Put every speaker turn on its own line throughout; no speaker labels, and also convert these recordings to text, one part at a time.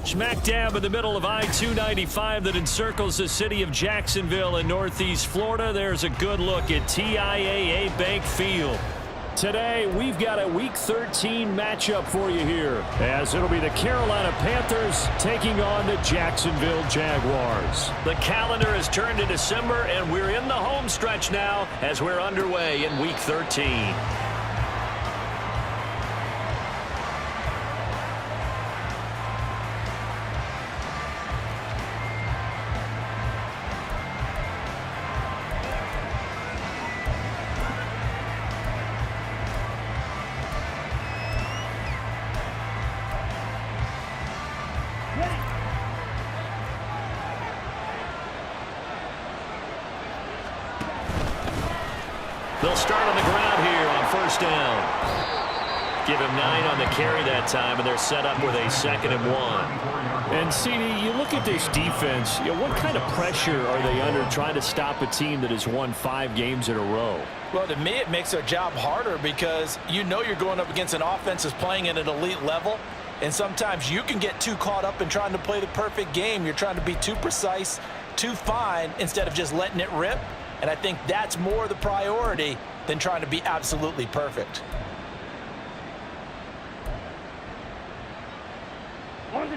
Smack dab in the middle of I-295 that encircles the city of Jacksonville in Northeast Florida. There's a good look at TIAA Bank Field. Today, we've got a Week 13 matchup for you here, as it'll be the Carolina Panthers taking on the Jacksonville Jaguars. The calendar has turned to December, and we're in the home stretch now as we're underway in Week 13. They'll start on the ground here on first down. Give him 9 on the carry that time, and they're set up with a 2nd and 1. And, CD, you look at this defense, what kind of pressure are they under trying to stop a team that has won 5 games in a row?
Well, to me, it makes their job harder because you know you're going up against an offense that's playing at an elite level, and sometimes you can get too caught up in trying to play the perfect game. You're trying to be too precise, too fine, instead of just letting it rip. And I think that's more the priority than trying to be absolutely perfect.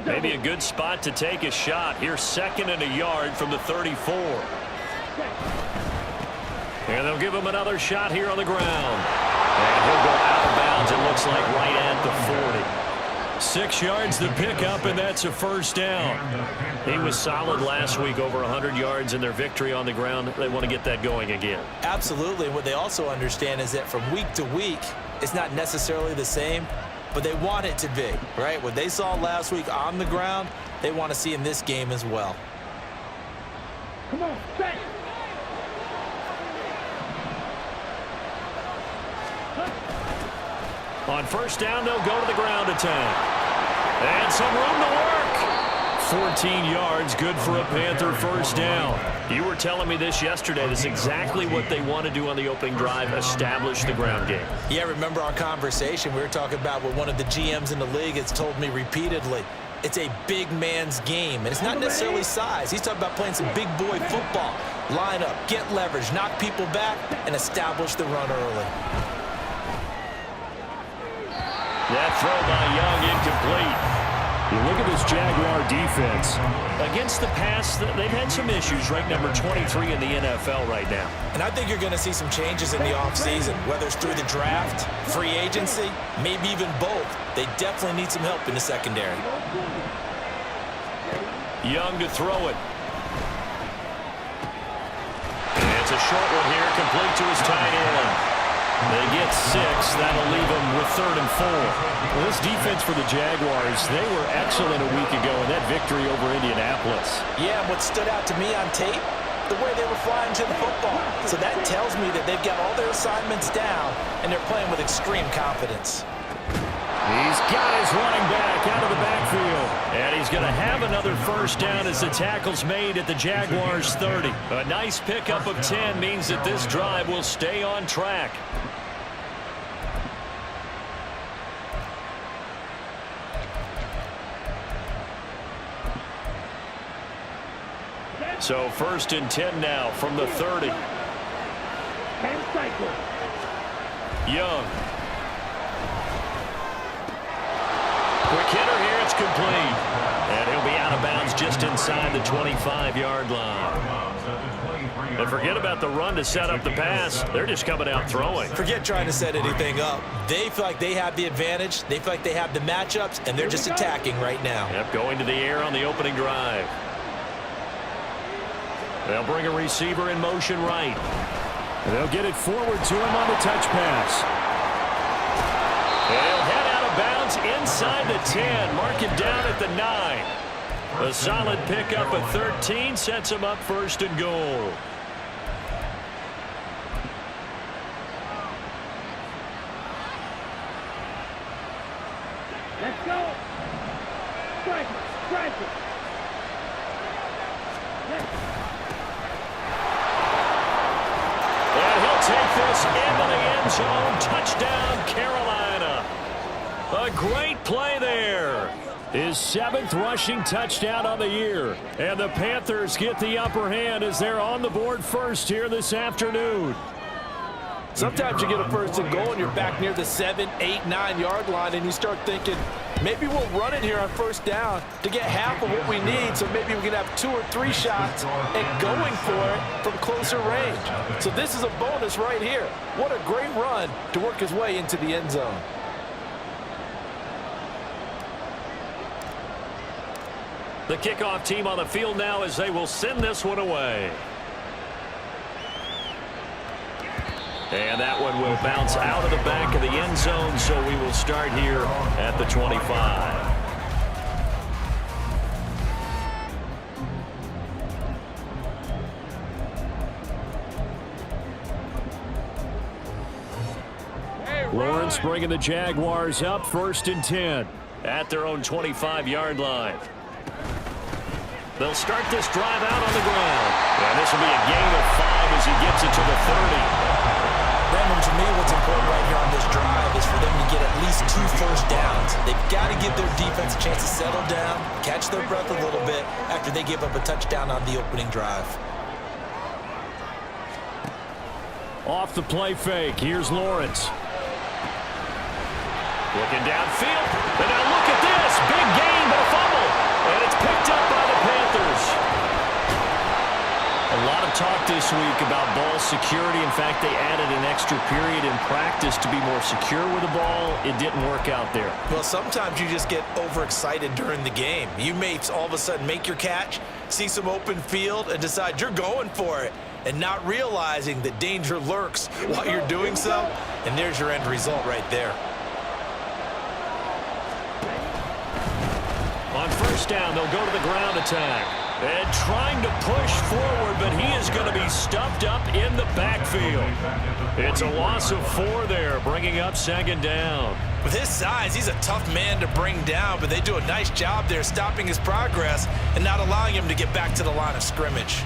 Maybe a good spot to take a shot. Here's 2nd and a yard from the 34. And they'll give him another shot here on the ground. And he'll go out of bounds, it looks like, right at the 40. 6 yards the pickup, and that's a first down. He was solid last week, over 100 yards in their victory on the ground. They want to get that going again.
Absolutely. What they also understand is that from week to week, it's not necessarily the same, but they want it to be, right? What they saw last week on the ground, they want to see in this game as well.
Come on, stay.
On first down, they'll go to the ground attack. And some room to work. 14 yards, good for a Panther first down. You were telling me this yesterday. This is exactly what they want to do on the opening drive, establish the ground game.
Yeah, remember our conversation? We were talking about what one of the GMs in the league has told me repeatedly. It's a big man's game, and it's not necessarily size. He's talking about playing some big boy football. Line up, get leverage, knock people back, and establish the run early.
That throw by Young incomplete. You look at this Jaguar defense. Against the pass, they've had some issues. Ranked number 23 in the NFL right now.
And I think you're going to see some changes in the offseason, whether it's through the draft, free agency, maybe even both. They definitely need some help in the secondary.
Young to throw it. And it's a short one here, complete to his tight end. They get 6. That'll leave them with 3rd and 4. Well, this defense for the Jaguars, they were excellent a week ago in that victory over Indianapolis.
Yeah, what stood out to me on tape, the way they were flying to the football. So that tells me that they've got all their assignments down, and they're playing with extreme confidence.
He's got his running back out of the backfield. And he's going to have another first down as the tackle's made at the Jaguars' 30. A nice pickup of 10 means that this drive will stay on track. So 1st and 10 now from the 30. Young. Quick hitter here, it's complete. And he'll be out of bounds just inside the 25-yard line. And forget about the run to set up the pass. They're just coming out throwing.
Forget trying to set anything up. They feel like they have the advantage. They feel like they have the matchups, and they're just attacking right now.
Yep, going to the air on the opening drive. They'll bring a receiver in motion right. And they'll get it forward to him on the touch pass. He'll head out of bounds inside the 10. Mark him down at the 9. A solid pickup of 13 sets him up 1st and goal.
Let's go. Strike it. Strike it.
And he'll take this into the end zone. Touchdown, Carolina. A great play there. His 7th rushing touchdown on the year. And the Panthers get the upper hand as they're on the board first here this afternoon.
Sometimes you get a first and goal and you're back near the 7, 8, 9 yard line and you start thinking, maybe we'll run it here on first down to get half of what we need, so maybe we can have 2 or 3 shots and going for it from closer range. So this is a bonus right here. What a great run to work his way into the end zone.
The kickoff team on the field now as they will send this one away. And that one will bounce out of the back of the end zone, so we will start here at the 25. Lawrence bringing the Jaguars up 1st and 10 at their own 25-yard line. They'll start this drive out on the ground. And this will be a gain of 5 as he gets it to the 30.
Brandon, to me, what's important right here on this drive is for them to get at least 2 first downs. They've got to give their defense a chance to settle down, catch their breath a little bit after they give up a touchdown on the opening drive.
Off the play fake, here's Lawrence. Looking downfield, and now look at this. Big gain, but a fumble. And it's picked up by the Panthers. A lot of talk this week about ball security. In fact, they added an extra period in practice to be more secure with the ball. It didn't work out there.
Well, sometimes you just get overexcited during the game. You may all of a sudden make your catch, see some open field, and decide you're going for it, and not realizing that danger lurks while you're doing so. And there's your end result right there.
On first down, they'll go to the ground attack. And trying to push forward, but he is going to be stuffed up in the backfield. It's a loss of 4 there, bringing up 2nd down.
With his size, he's a tough man to bring down, but they do a nice job there stopping his progress and not allowing him to get back to the line of scrimmage.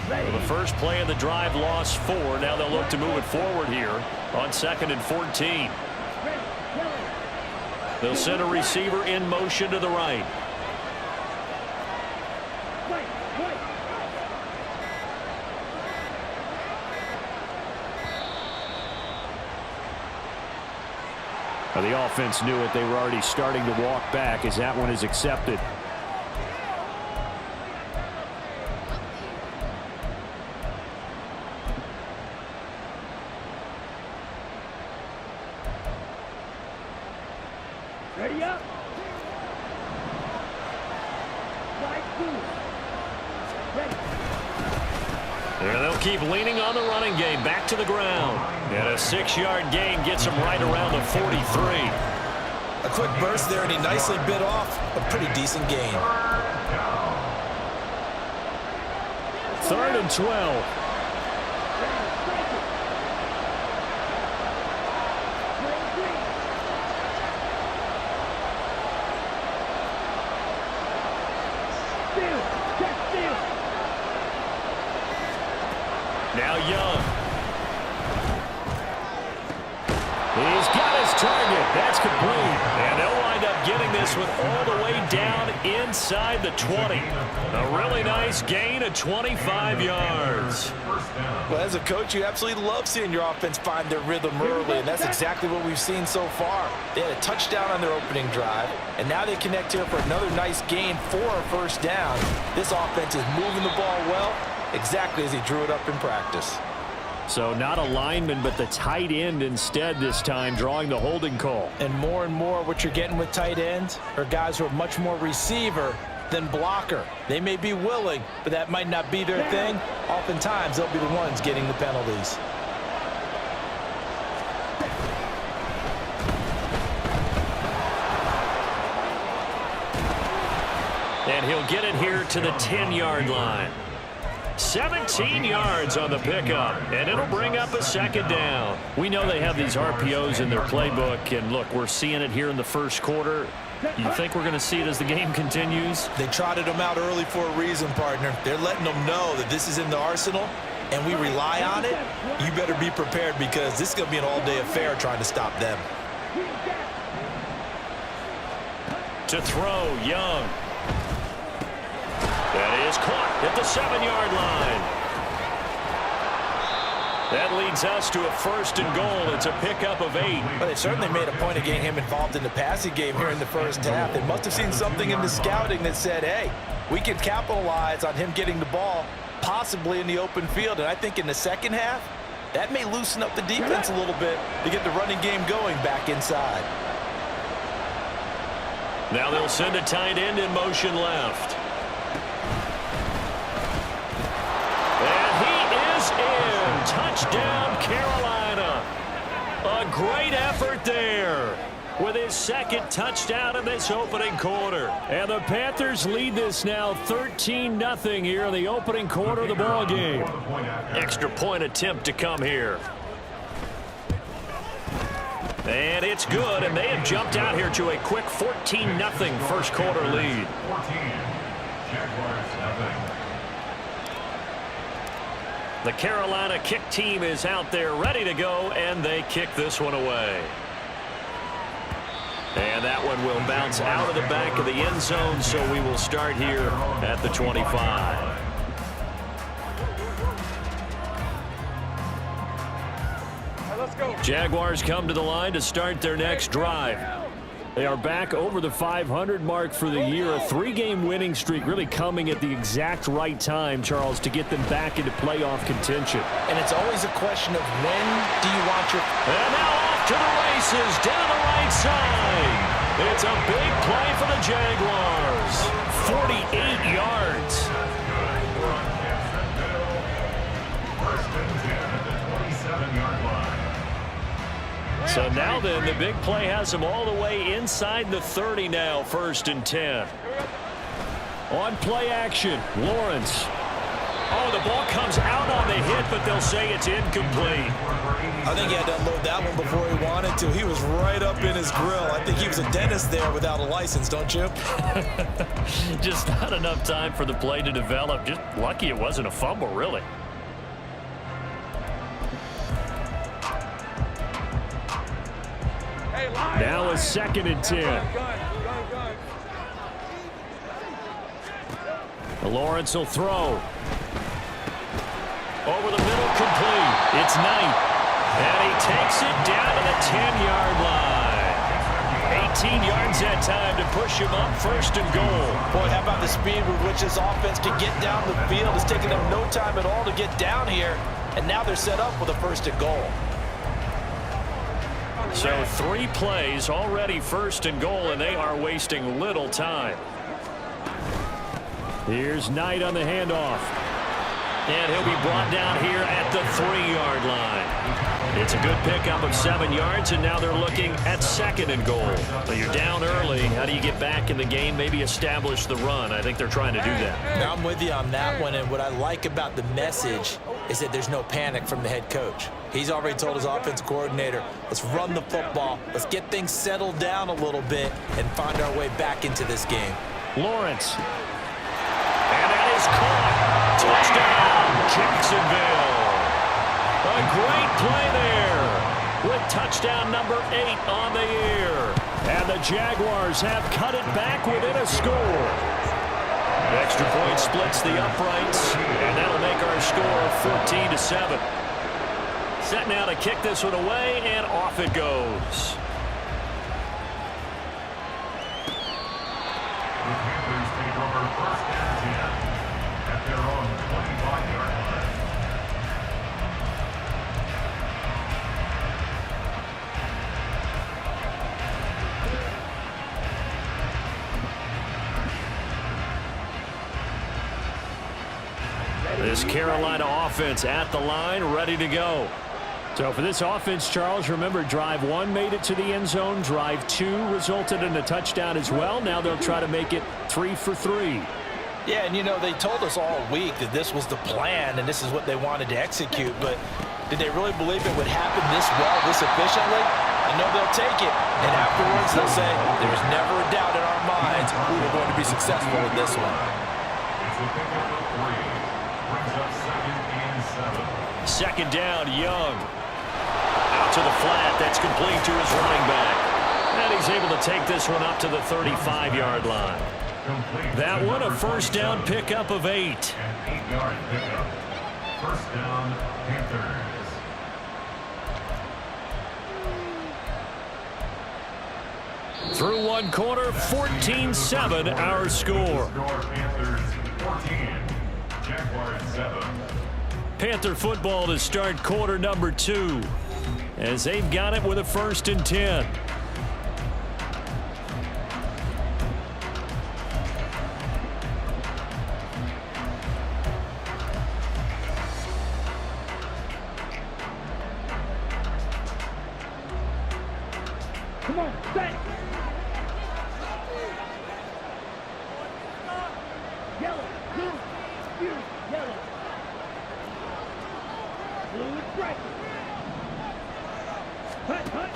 Well, the first play of the drive lost 4. Now they'll look to move it forward here on 2nd and 14. They'll send a receiver in motion to the right. Well, the offense knew it. They were already starting to walk back as that one is accepted.
Ready up. Ready.
There they'll keep leaning on the running game. Back to the ground. And a 6-yard gain gets him right around the 43.
A quick burst there, and he nicely bit off a pretty decent gain.
3rd and 12. Now Young. He's got his target. That's complete. And they'll wind up getting this one all the way down inside the 20. A really nice gain of 25 yards.
Well, as a coach, you absolutely love seeing your offense find their rhythm early, and that's exactly what we've seen so far. They had a touchdown on their opening drive, and now they connect here for another nice gain for a first down. This offense is moving the ball well, exactly as he drew it up in practice.
So not a lineman, but the tight end instead this time, drawing the holding call.
And more what you're getting with tight ends are guys who are much more receiver than blocker. They may be willing, but that might not be their thing. Oftentimes, they'll be the ones getting the penalties.
And he'll get it here to the 10-yard line. 17 yards on the pickup, and it'll bring up a 2nd down. We know they have these RPOs in their playbook, and look, we're seeing it here in the first quarter. You think we're going to see it as the game continues?
They trotted them out early for a reason, partner. They're letting them know that this is in the arsenal, and we rely on it. You better be prepared because this is going to be an all-day affair trying to stop them.
To throw, Young. That is caught at the 7-yard line. That leads us to a 1st and goal. It's a pickup of 8.
But they certainly made a point of getting him involved in the passing game here in the first half. They must have seen something in the scouting that said, hey, we can capitalize on him getting the ball possibly in the open field. And I think in the second half, that may loosen up the defense a little bit to get the running game going back inside.
Now they'll send a tight end in motion left. And he is in. Touchdown, Carolina. A great effort there with his 2nd touchdown in this opening quarter. And the Panthers lead this now 13-0 here in the opening quarter of the ball game. Extra point attempt to come here. And it's good, and they have jumped out here to a quick 14-0 first quarter lead. The Carolina kick team is out there ready to go, and they kick this one away. And that one will bounce out of the back of the end zone, so we will start here at the 25. Jaguars come to the line to start their next drive. They are back over the 500 mark for the year. A 3-game winning streak really coming at the exact right time, Charles, to get them back into playoff contention.
And it's always a question of when do you want your...
And now off to the races down the right side. It's a big play for the Jaguars. 48 yards. So now then, the big play has them all the way inside the 30 now, 1st and 10. On play action, Lawrence. Oh, the ball comes out on the hit, but they'll say it's incomplete.
I think he had to unload that one before he wanted to. He was right up in his grill. I think he was a dentist there without a license, don't you?
Just not enough time for the play to develop. Just lucky it wasn't a fumble, really. Now a 2nd and 10. Lawrence will throw. Over the middle, complete. It's Knight. And he takes it down to the 10-yard line. 18 yards that time to push him up 1st and goal.
Boy, how about the speed with which this offense can get down the field? It's taking them no time at all to get down here. And now they're set up with a 1st and goal.
So 3 plays already 1st and goal, and they are wasting little time. Here's Knight on the handoff. And he'll be brought down here at the 3-yard line. It's a good pickup of 7 yards, and now they're looking at 2nd and goal. So you're down early. How do you get back in the game, maybe establish the run? I think they're trying to do that.
Now I'm with you on that one, and what I like about the message is that there's no panic from the head coach. He's already told his offensive coordinator, let's run the football, let's get things settled down a little bit and find our way back into this game.
Lawrence. And that is caught. Touchdown, Jacksonville. A great play there with touchdown number 8 on the year. And the Jaguars have cut it back within a score. Extra point splits the uprights, and that'll make our score 14-7. Set now to kick this one away, and off it goes.
The Panthers take over 1st and 10 at their own 25-yard line.
This Carolina offense at the line, ready to go. So for this offense, Charles, remember, drive 1 made it to the end zone. Drive 2 resulted in a touchdown as well. Now they'll try to make it 3 for 3.
Yeah, and you know, they told us all week that this was the plan and this is what they wanted to execute, but did they really believe it would happen this well, this efficiently? I know they'll take it, and afterwards they'll say, there was never a doubt in our minds we were going to be successful with this one.
It's a pickup of 3. Brings up 2nd and 7.
Second down, Young. Out to the flat. That's complete to his running back. And he's able to take this one up to the 35-yard line. That one, a first down pickup of 8.
An 8-yard pickup. First down, Panthers.
Through one quarter, 14-7 our score.
Panthers 14, Jaguars 7.
Panther football to start quarter number 2 as they've got it with a 1st and 10.
Come on, set. Yellow, blue, yellow. Blue and striped. Hut, hut.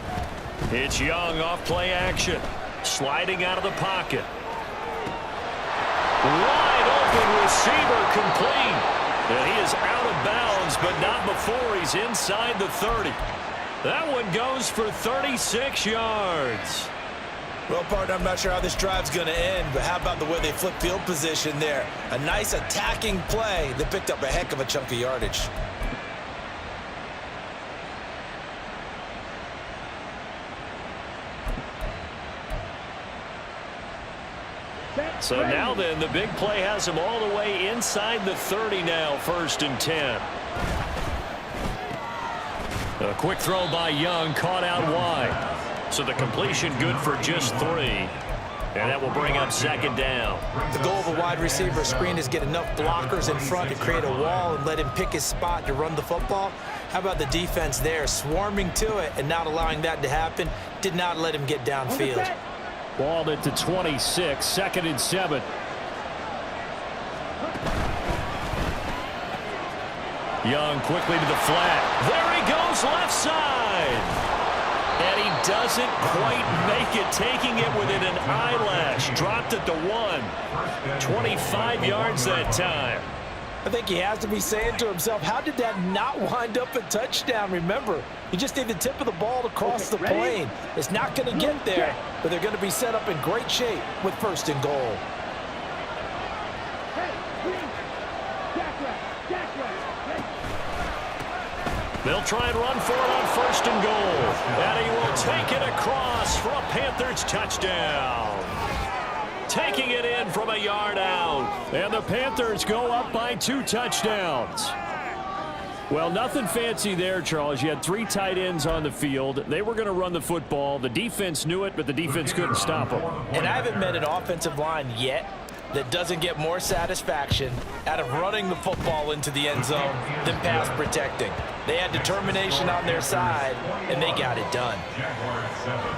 It's Young off play action. Sliding out of the pocket. Wide open receiver complete. And he is out of bounds, but not before he's inside the 30. That one goes for 36 yards.
Well, partner, I'm not sure how this drive's going to end, but how about the way they flip field position there? A nice attacking play that picked up a heck of a chunk of yardage.
So now then, the big play has him all the way inside the 30 now, 1st and 10. A quick throw by Young, caught out wide. So the completion good for just 3. And that will bring up 2nd down.
The goal of a wide receiver screen is get enough blockers in front to create a wall and let him pick his spot to run the football. How about the defense there, swarming to it and not allowing that to happen? Did not let him get downfield.
Balled it to 26, 2nd and 7. Young quickly to the flat. There he goes, left side. And he doesn't quite make it, taking it within an eyelash. Dropped it to 1. 25 yards that time.
I think he has to be saying to himself, how did that not wind up a touchdown? Remember, you just need the tip of the ball to cross the plane. It's not going to get there, but they're going to be set up in great shape with 1st and goal.
They'll try and run for it on 1st and goal. And he will take it across for a Panthers touchdown. Taking it in from a yard out. And the Panthers go up by 2 touchdowns. Well, nothing fancy there, Charles. You had 3 tight ends on the field. They were going to run the football. The defense knew it, but the defense couldn't stop them.
And I haven't met an offensive line yet that doesn't get more satisfaction out of running the football into the end zone than pass protecting. They had determination on their side, and they got it done.
Jaguars 7.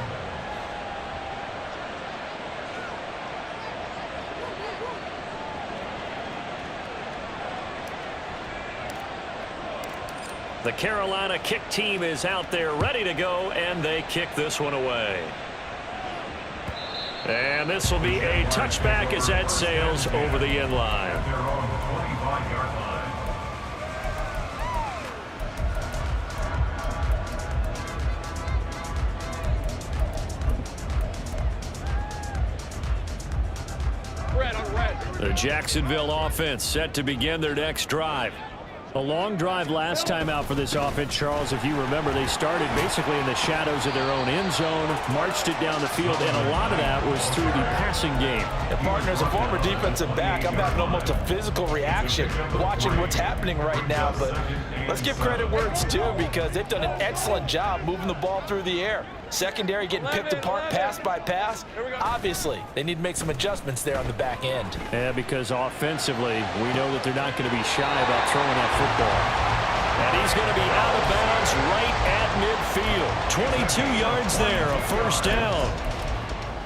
The Carolina kick team is out there ready to go, and they kick this one away. And this will be a touchback as that sails over the end line.
At their own 25-yard line.
The Jacksonville offense set to begin their next drive. A long drive last time out for this offense, Charles. If you remember, they started basically in the shadows of their own end zone, marched it down the field, and a lot of that was through the passing game.
And partner, as a former defensive back, I'm having almost a physical reaction watching what's happening right now. But let's give credit where it's due, because they've done an excellent job moving the ball through the air. Secondary getting picked apart pass by pass. Obviously, they need to make some adjustments there on the back end.
Yeah, because offensively, we know that they're not going to be shy about throwing that football. And he's going to be out of bounds right at midfield. 22 yards there, a 1st down.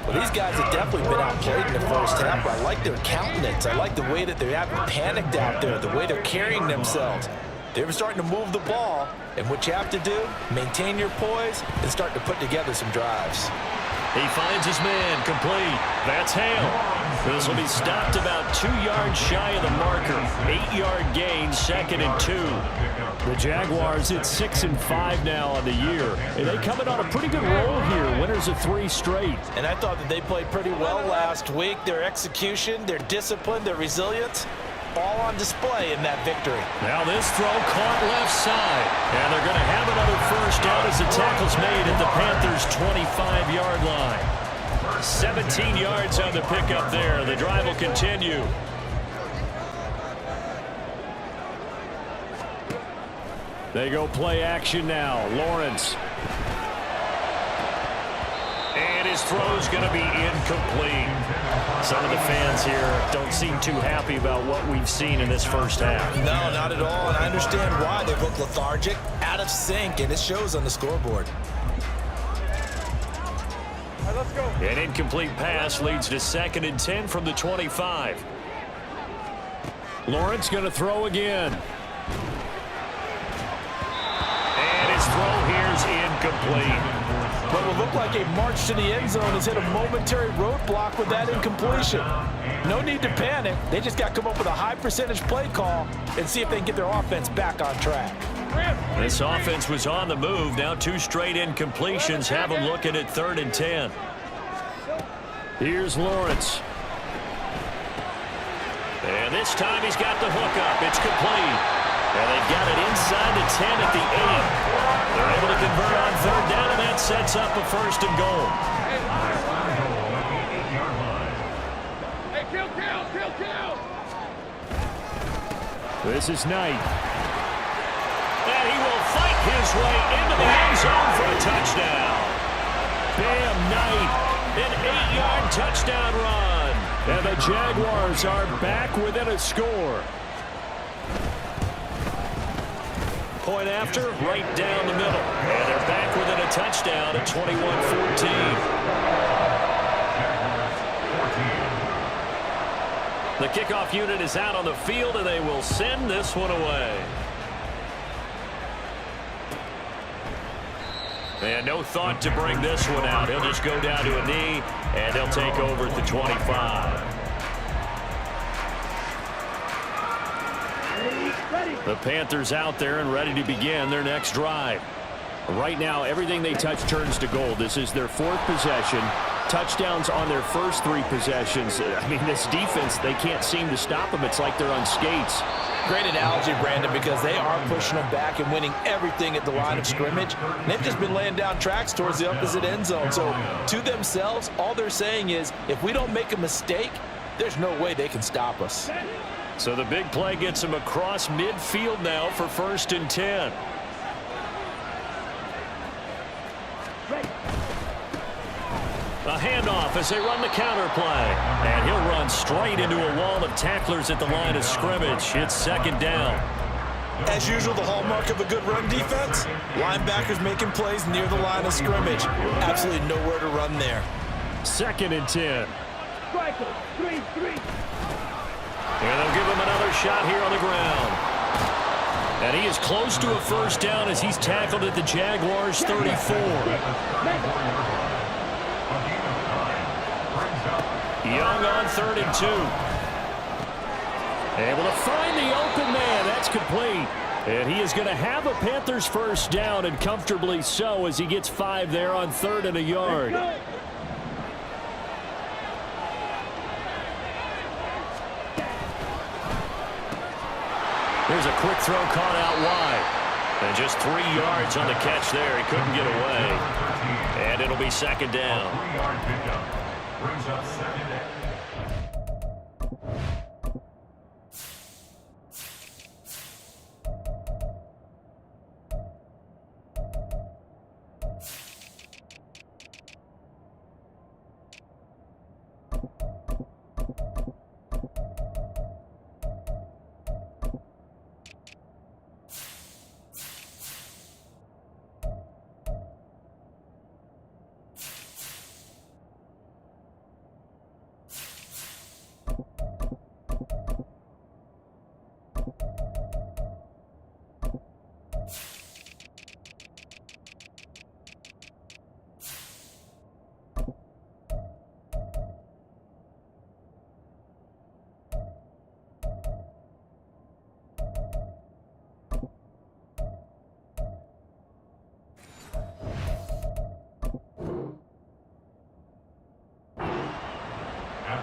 Well, these guys have definitely been outplayed in the first half. I like their countenance. I like the way that they haven't panicked out there, the way they're carrying themselves. They're starting to move the ball, and what you have to do, maintain your poise and start to put together some drives.
He finds his man, complete. That's Hale. This will be stopped about 2 yards shy of the marker. 8-yard gain, 2nd and 2. The Jaguars at 6-5 now on the year. And they come in on a pretty good roll here, winning winners of 3 straight.
And I thought that they played pretty well last week. Their execution, their discipline, their resilience, all on display in that victory.
Now this throw caught left side. And they're going to have another first down as the tackle's made at the Panthers' 25-yard line. 17 yards on the pickup there. The drive will continue. They go play action now. Lawrence. And his throw's going to be incomplete. Some of the fans here don't seem too happy about what we've seen in this first half.
No, not at all, and I understand why. They look lethargic, out of sync, and it shows on the scoreboard.
All right, let's go.
An incomplete pass leads to 2nd and 10 from the 25. Lawrence going to throw again. And his throw here's incomplete.
What will look like a march to the end zone has hit a momentary roadblock with that incompletion. No need to panic. They just got to come up with a high percentage play call and see if they can get their offense back on track.
This offense was on the move. Now 2 straight incompletions have them looking at 3rd and 10. Here's Lawrence. And this time he's got the hook up. It's complete. And they've got it inside the 10 at the 8. They're able to convert on 3rd down, and that sets up a 1st and goal.
Hey, kill.
This is Knight. And he will fight his way into the end zone for a touchdown. Bam Knight, an 8-yard touchdown run. And the Jaguars are back within a score. Point after, right down the middle. And they're back within a touchdown at 21-14. The kickoff unit is out on the field, and they will send this one away. And no thought to bring this one out. He'll just go down to a knee, and they'll take over at the 25. The Panthers out there and ready to begin their next drive. Right now, everything they touch turns to gold. This is their 4th possession. Touchdowns on their first 3 possessions. I mean, this defense, they can't seem to stop them. It's like they're on skates.
Great analogy, Brandon, because they are pushing them back and winning everything at the line of scrimmage. And they've just been laying down tracks towards the opposite end zone. So to themselves, all they're saying is, if we don't make a mistake, there's no way they can stop us.
So the big play gets him across midfield now for 1st and 10. A handoff as they run the counter play. And he'll run straight into a wall of tacklers at the line of scrimmage. It's 2nd down.
As usual, the hallmark of a good run defense, linebackers making plays near the line of scrimmage. Absolutely nowhere to run there.
2nd and 10.
Striker, 3-3.
And they'll give him another shot here on the ground. And he is close to a 1st down as he's tackled at the Jaguars' 34. Young on 3rd and 2. Able to find the open man. That's complete. And he is going to have a Panthers 1st down, and comfortably so, as he gets 5 there on 3rd and a yard. Here's a quick throw caught out wide. And just 3 yards on the catch there. He couldn't get away. And it'll be 2nd down.
3-yard pickup brings up 2nd down.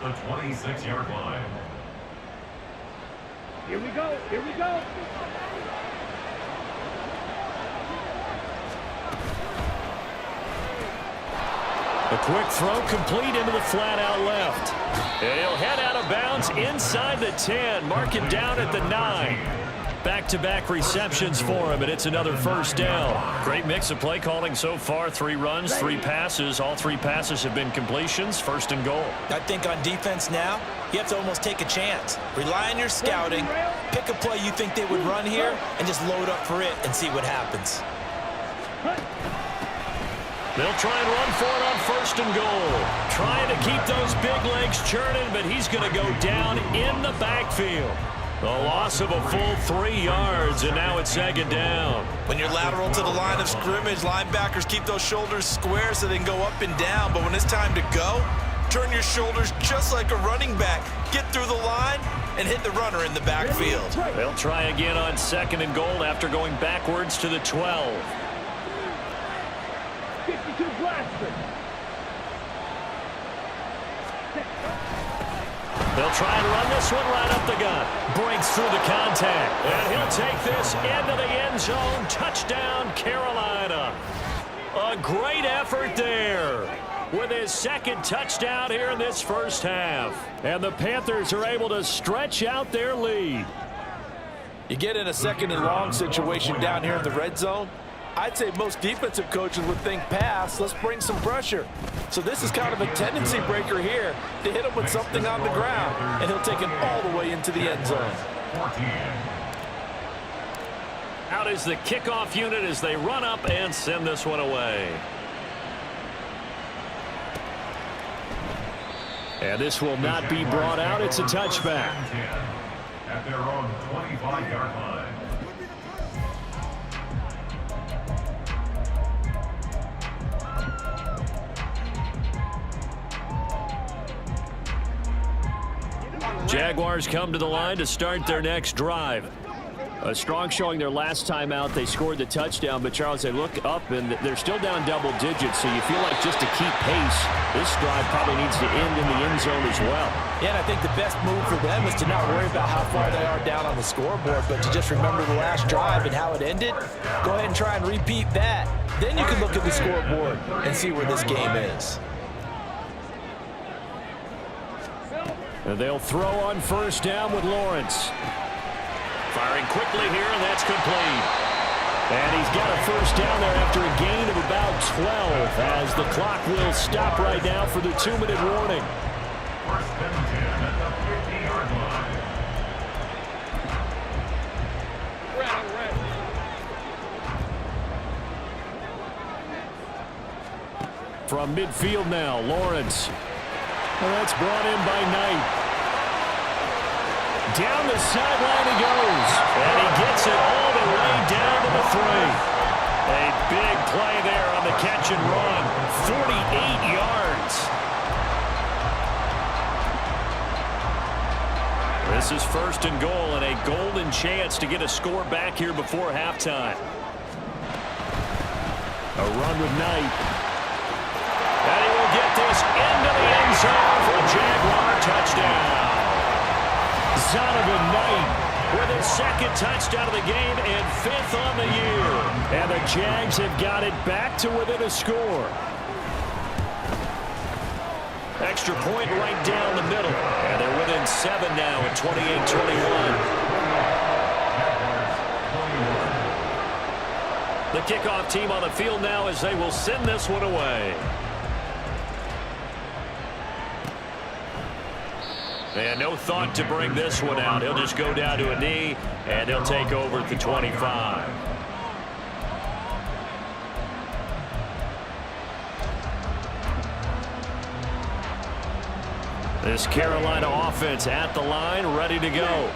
at the 26-yard line.
Here we go. Here we go.
A quick throw complete into the flat out left. He'll head out of bounds inside the 10. Mark him down at the 9. Back-to-back receptions for him, and it's another first down. Great mix of play calling so far. 3 runs, 3 passes. All 3 passes have been completions. First and goal.
I think on defense now, you have to almost take a chance. Rely on your scouting. Pick a play you think they would run here, and just load up for it and see what happens.
They'll try and run for it on first and goal. Trying to keep those big legs churning, but he's going to go down in the backfield. A loss of a full 3 yards, and now it's second down.
When you're lateral to the line of scrimmage, linebackers keep those shoulders square so they can go up and down. But when it's time to go, turn your shoulders just like a running back. Get through the line and hit the runner in the backfield.
They'll try again on second and goal after going backwards to the 12.
52 blaster.
They'll try and run this one right up the gut. Breaks through the contact. And he'll take this into the end zone. Touchdown, Carolina. A great effort there with his second touchdown here in this first half. And the Panthers are able to stretch out their lead.
You get in a second and long situation down here in the red zone, I'd say most defensive coaches would think pass, let's bring some pressure. So this is kind of a tendency breaker here to hit him with something on the ground, and he'll take it all the way into the end zone.
14.
Out is the kickoff unit as they run up and send this one away. And this will not be brought out. It's a touchback.
At their own 25-yard line.
Jaguars come to the line to start their next drive. A strong showing their last time out. They scored the touchdown, but Charles, they look up and they're still down double digits, so you feel like just to keep pace, this drive probably needs to end in the end zone as well.
Yeah, and I think the best move for them is to not worry about how far they are down on the scoreboard, but to just remember the last drive and how it ended. Go ahead and try and repeat that. Then you can look at the scoreboard and see where this game is.
And they'll throw on first down with Lawrence. Firing quickly here, and that's complete. And he's got a first down there after a gain of about 12 as the clock will stop right now for the 2-minute warning.
First and 10 at the 50-yard line.
From midfield now, Lawrence. And that's brought in by Knight. Down the sideline he goes. And he gets it all the way down to the 3. A big play there on the catch and run. 48 yards. This is first and goal and a golden chance to get a score back here before halftime. A run with Knight. And he will get this into the end zone for a Jaguar touchdown. Zonovan Knight with his second touchdown of the game and 5th on the year. And the Jags have got it back to within a score. Extra point right down the middle. And they're within 7 now at 28-21. The kickoff team on the field now as they will send this one away. And no thought to bring this one out. He'll just go down to a knee, and he'll take over at the 25. This Carolina offense at the line, ready to go.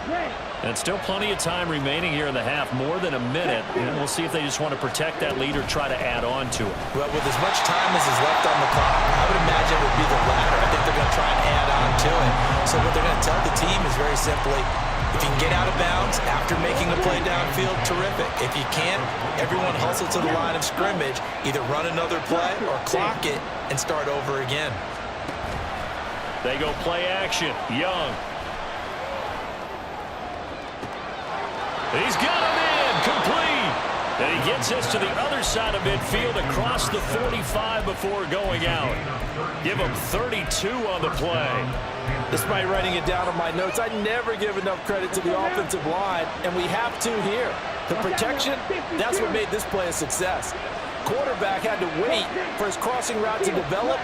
And still plenty of time remaining here in the half, more than a minute. And we'll see if they just want to protect that lead or try to add on to it.
Well, with as much time as is left on the clock, I would imagine it would be the latter. I think they're going to try and add on to it. So what they're going to tell the team is very simply, if you can get out of bounds after making a play downfield, terrific. If you can't, everyone hustle to the line of scrimmage, either run another play or clock it and start over again.
They go play action. Young. He's got him in. Complete. And he gets us to the other side of midfield across the 45 before going out. Give him 32 on the play.
Despite writing it down on my notes, I never give enough credit to the offensive line, and we have to here. The protection, that's what made this play a success. Quarterback had to wait for his crossing route to develop,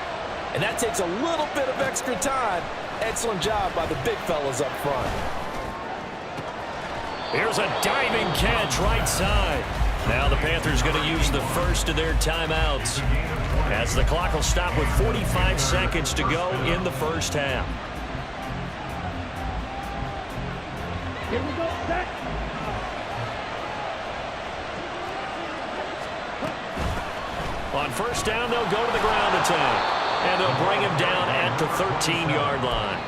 and that takes a little bit of extra time. Excellent job by the big fellas up front.
Here's a diving catch right side. Now the Panthers going to use the first of their timeouts, as the clock will stop with 45 seconds to go in the first half.
Here we go, set.
On first down, they'll go to the ground attack, and they'll bring him down at the 13-yard line.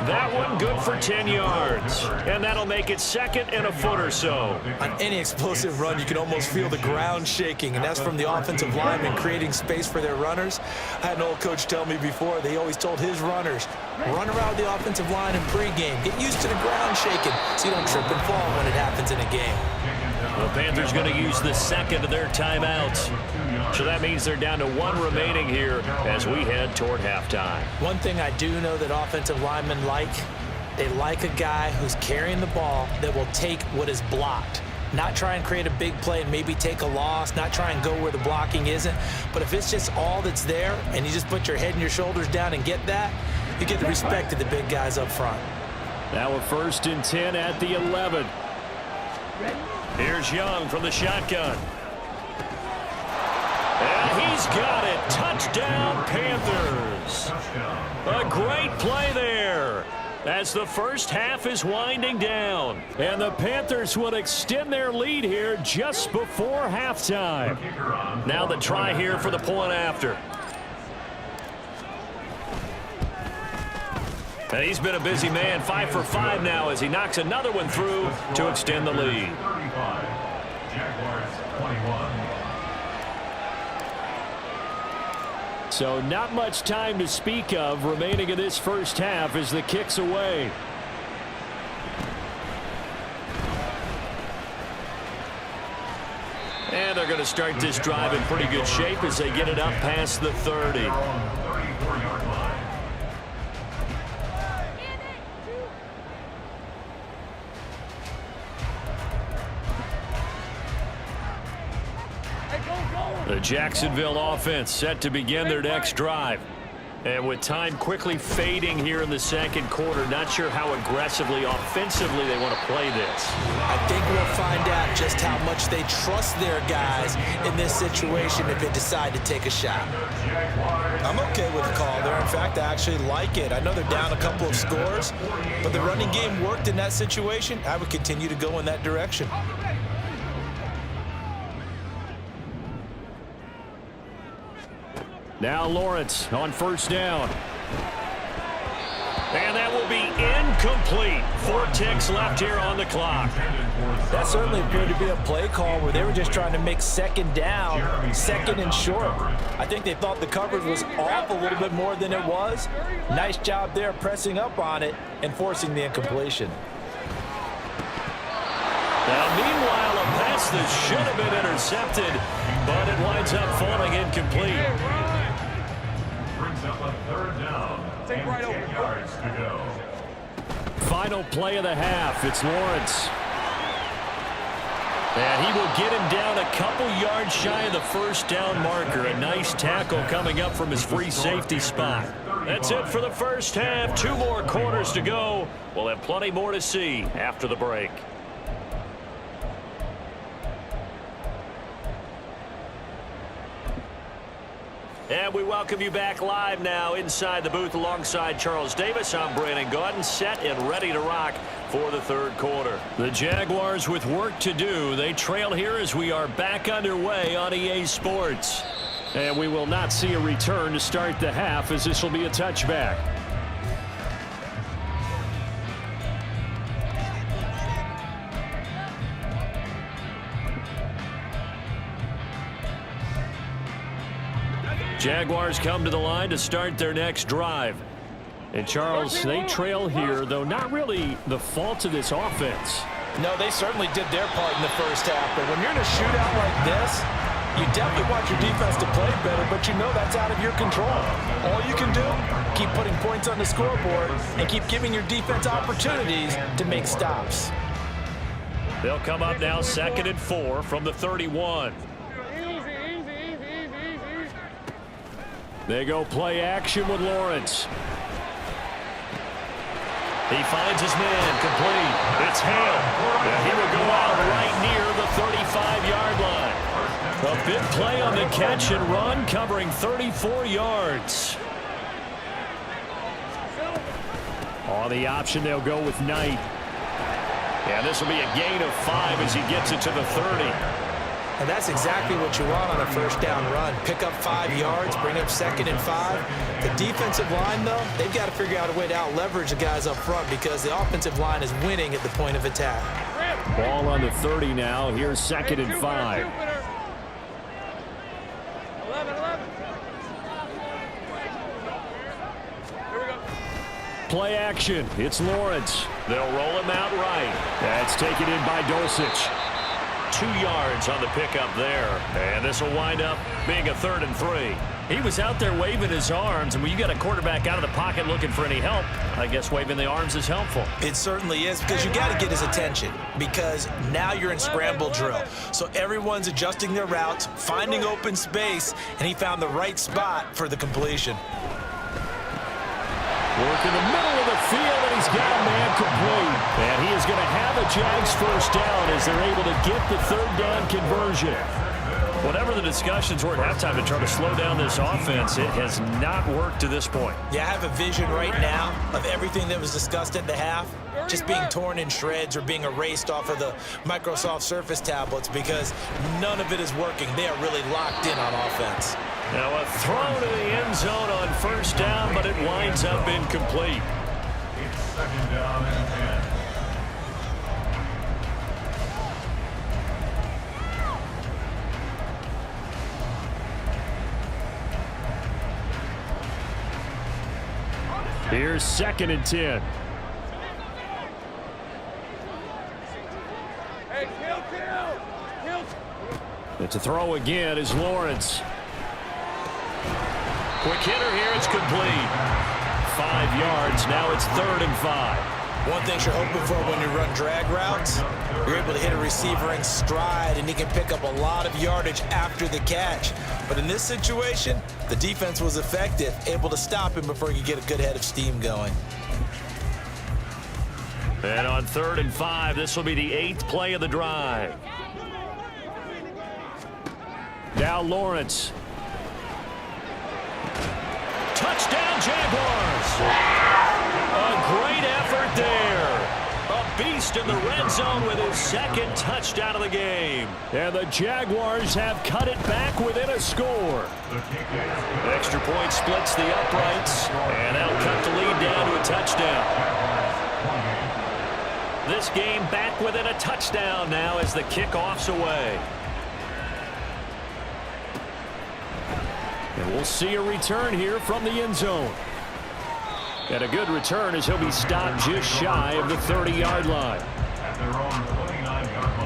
That one good for 10 yards, and that'll make it second and a foot or so.
On any explosive run, you can almost feel the ground shaking, and that's from the offensive linemen creating space for their runners. I had an old coach tell me before, they always told his runners, run around the offensive line in pregame. Get used to the ground shaking so you don't trip and fall when it happens in a game.
The Panthers going to use the second of their timeouts. So that means they're down to one remaining here as we head toward halftime.
One thing I do know that offensive linemen like, they like a guy who's carrying the ball that will take what is blocked. Not try and create a big play and maybe take a loss, not try and go where the blocking isn't. But if it's just all that's there and you just put your head and your shoulders down and get that, you get the respect of the big guys up front.
Now a 1st and 10 at the 11. Here's Young from the shotgun. And he's got it. Touchdown, Panthers. A great play there as the first half is winding down. And the Panthers will extend their lead here just before halftime. Now the try here for the point after. And he's been a busy man, 5 for 5 now as he knocks another one through to extend the lead.
Jaguars 21.
So not much time to speak of remaining in this first half as the kick's away. And they're going to start this drive in pretty good shape as they get it up past the 30.
34-yard line.
The Jacksonville offense set to begin their next drive. And with time quickly fading here in the second quarter, not sure how aggressively, offensively they want to play this.
I think we'll find out just how much they trust their guys in this situation if they decide to take a shot. I'm okay with the call there. In fact, I actually like it. I know they're down a couple of scores, but the running game worked in that situation. I would continue to go in that direction.
Now Lawrence on first down. And that will be incomplete. 4 ticks left here on the clock.
That certainly appeared to be a play call where they were just trying to make second down, second and short. I think they thought the coverage was off a little bit more than it was. Nice job there pressing up on it and forcing the incompletion.
Now, meanwhile, a pass that should have been intercepted, but it winds up falling incomplete.
Brings up a 3rd down.
Take right over.
10 yards to go.
Final play of the half. It's Lawrence. And he will get him down a couple yards shy of the first down marker. A nice tackle coming up from his free safety spot. That's it for the first half. 2 more quarters to go. We'll have plenty more to see after the break. And we welcome you back live now inside the booth alongside Charles Davis. I'm Brandon Gaudin, set and ready to rock for the 3rd quarter. The Jaguars with work to do. They trail here as we are back underway on EA Sports. And we will not see a return to start the half as this will be a touchback. Jaguars come to the line to start their next drive. And Charles, they trail here, though not really the fault of this offense.
No, they certainly did their part in the first half. But when you're in a shootout like this, you definitely want your defense to play better, but you know that's out of your control. All you can do, keep putting points on the scoreboard and keep giving your defense opportunities to make stops.
They'll come up now 2nd and 4 from the 31. They go play action with Lawrence. He finds his man, complete. It's Hale. And he will go out right near the 35-yard line. A big play on the catch and run, covering 34 yards. On the option, they'll go with Knight. And this will be a gain of 5 as he gets it to the 30.
And that's exactly what you want on a first down run. Pick up 5 yards, bring up 2nd and 5. The defensive line, though, they've got to figure out a way to out-leverage the guys up front because the offensive line is winning at the point of attack.
Ball on the 30 now. Here's 2nd and 5.
11. Here we go.
Play action. It's Lawrence. They'll roll him out right. That's taken in by Dulcich. 2 yards on the pickup there. And this will wind up being a 3rd and 3. He was out there waving his arms, and when you got a quarterback out of the pocket looking for any help, I guess waving the arms is helpful.
It certainly is, because you got to get his attention, because now you're in scramble drill. So everyone's adjusting their routes, finding open space, and he found the right spot for the completion.
Work in the middle of the field, and he's got a man complete. And he is going to have a Jags first down as they're able to get the 3rd down conversion. Whatever the discussions were at halftime to try to slow down this offense, it has not worked to this point.
Yeah, I have a vision right now of everything that was discussed at the half just being torn in shreds or being erased off of the Microsoft Surface tablets because none of it is working. They are really locked in on offense.
Now a throw to the end zone on first down, but it winds up incomplete.
It's 2nd down and 10.
Here's 2nd and 10.
Hey, kill.
It's a throw again is Lawrence. Quick hitter here, it's complete. 5 yards, now it's 3rd and 5.
One thing you're hoping for when you run drag routes, you're able to hit a receiver in stride and he can pick up a lot of yardage after the catch. But in this situation, the defense was effective, able to stop him before he could get a good head of steam going.
And on 3rd and 5, this will be the 8th play of the drive. Now Lawrence. Touchdown Jaguars! A great effort there. A beast in the red zone with his 2nd touchdown of the game. And the Jaguars have cut it back within a score. Extra point splits the uprights, and that'll cut the lead down to a touchdown. This game back within a touchdown now as the kickoff's away. And we'll see a return here from the end zone. And a good return as he'll be stopped just shy of the 30-yard line.
At their own 29-yard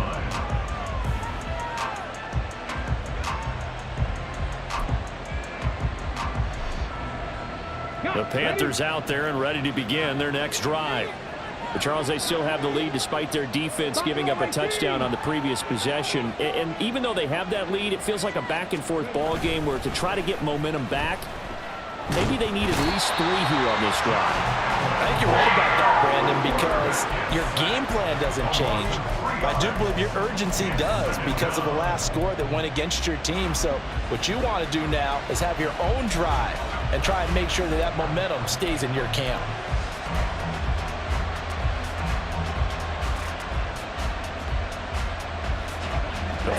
line.
The Panthers out there and ready to begin their next drive. But Charles, they still have the lead despite their defense giving up a touchdown on the previous possession. And even though they have that lead, it feels like a back-and-forth ball game where to try to get momentum back, maybe they need at least 3 here on this drive.
I think you're right about that, Brandon, because your game plan doesn't change. But I do believe your urgency does because of the last score that went against your team. So what you want to do now is have your own drive and try and make sure that that momentum stays in your camp.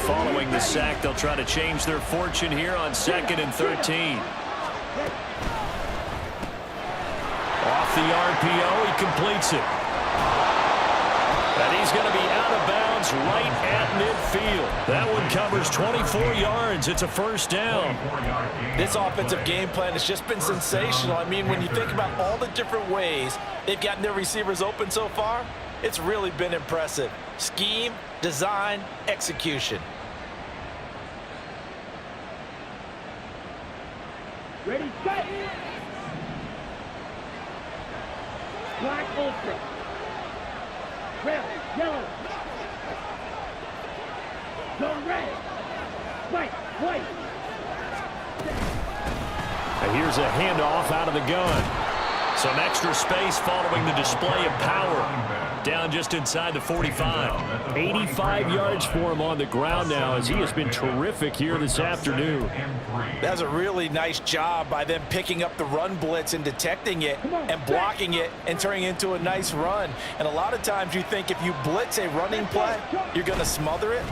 Following the sack, they'll try to change their fortune here on 2nd and 13. Off the RPO, he completes it. And he's going to be out of bounds right at midfield. That one covers 24 yards. It's a first down.
This offensive game plan has just been sensational. I mean, when you think about all the different ways they've gotten their receivers open so far, it's really been impressive. Scheme, design, execution.
Ready, set. Black ultra. Red, yellow. Go red. White, white.
And here's a handoff out of the gun. Some extra space following the display of power. Down just inside the 45. 85 yards for him on the ground now as he has been terrific here this afternoon.
That's a really nice job by them picking up the run blitz and detecting it and blocking it and turning it into a nice run. And a lot of times you think if you blitz a running play, you're going to smother it.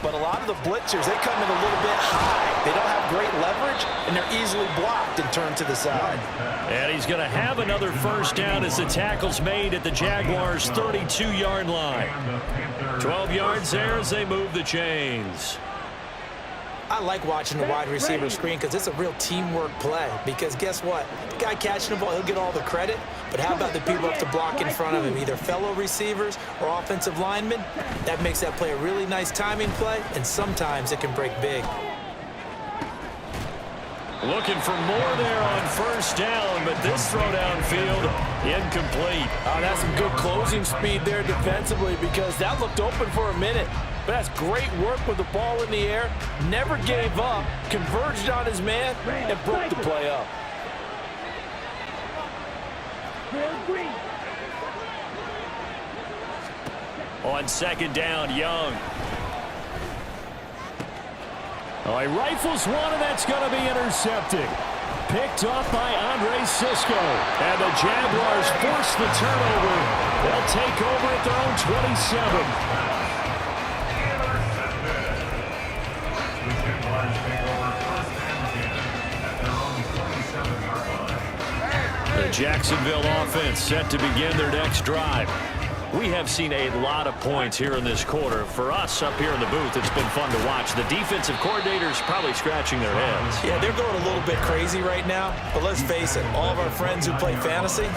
But a lot of the blitzers, they come in a little bit high. They don't have great leverage, and they're easily blocked and turned to the side.
And he's going to have another first down as the tackle's made at the Jaguars' 32-yard line. 12 yards there as they move the chains.
I like watching the wide receiver screen because it's a real teamwork play. Because guess what? The guy catching the ball, he'll get all the credit. But how about the people up to block in front of him, either fellow receivers or offensive linemen? That makes that play a really nice timing play, and sometimes it can break big.
Looking for more there on first down, but this throw downfield incomplete.
That's some good closing speed there defensively because that looked open for a minute. But that's great work with the ball in the air. Never gave up, converged on his man, and broke the play up.
On second down, Young. Oh, he rifles one, and that's going to be intercepted. Picked off by Andre Cisco. And the Jaguars force the turnover. They'll take over at their own 27. The Jacksonville offense set to begin their next drive. We have seen a lot of points here in this quarter. For us up here in the booth, it's been fun to watch. The defensive coordinators probably scratching their heads.
Yeah, they're going a little bit crazy right now. But let's face it, all of our friends who play fantasy,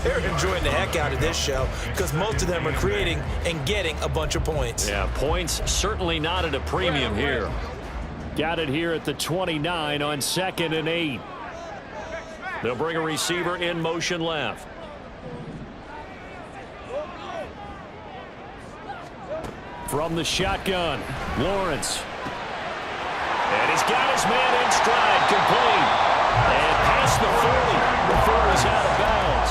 they're enjoying the heck out of this show because most of them are creating and getting a bunch of points.
Yeah, points certainly not at a premium here. Got it here at the 29 on 2nd and 8. They'll bring a receiver in motion left. From the shotgun, Lawrence. And he's got his man in stride, complete. And past the 40 before he's out of bounds.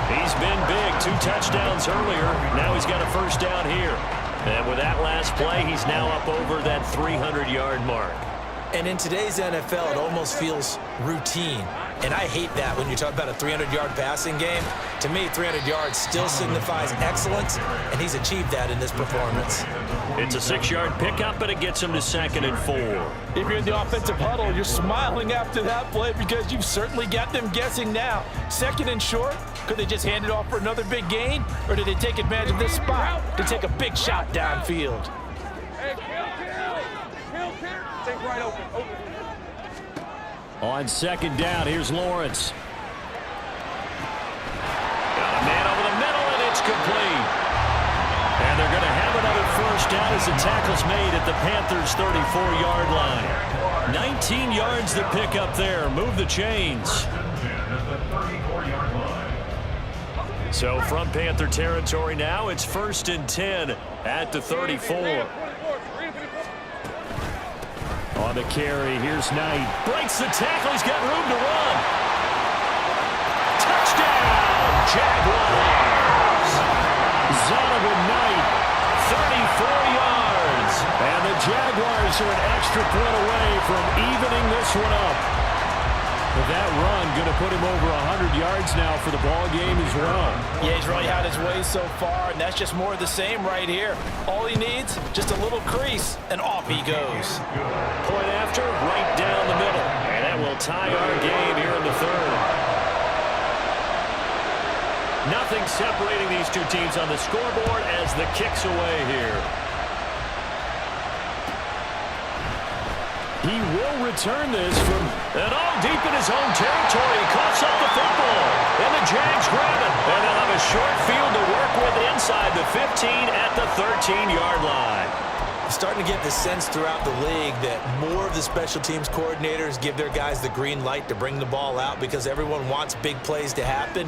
He's been big, 2 touchdowns earlier. Now he's got a first down here. And with that last play, he's now up over that 300-yard mark.
And in today's NFL, it almost feels routine. And I hate that when you talk about a 300-yard passing game. To me, 300 yards still signifies excellence, and he's achieved that in this performance.
It's a 6-yard pickup, but it gets him to 2nd and 4.
If you're in the offensive huddle, you're smiling after that play because you've certainly got them guessing now. 2nd and short, could they just hand it off for another big gain, or did they take advantage of this spot to take a big shot downfield?
Hey, kill. Stay right open.
On 2nd down, here's Lawrence. Got a man over the middle, and it's complete. And they're going to have another first down as the tackle's made at the Panthers' 34-yard line. 19 yards to pick up there. Move the chains. So from Panther territory now, it's 1st and 10 at the 34. On the carry, here's Knight. Breaks the tackle, he's got room to run. Touchdown, Jaguars. Zonovan Knight, 34 yards. And the Jaguars are an extra point away from evening this one up. With that run, going to put him over 100 yards now for the ball game as well.
Yeah, he's really had his way so far, and that's just more of the same right here. All he needs, just a little crease, and off he goes.
Point after, right down the middle. And that will tie our game here in the 3rd. Nothing separating these two teams on the scoreboard as the kick's away here. He will return this from all deep in his own territory. He coughs up the football. And the Jags grab it. And they'll have a short field to work with inside the 15 at the 13-yard line.
Starting to get the sense throughout the league that more of the special teams coordinators give their guys the green light to bring the ball out because everyone wants big plays to happen.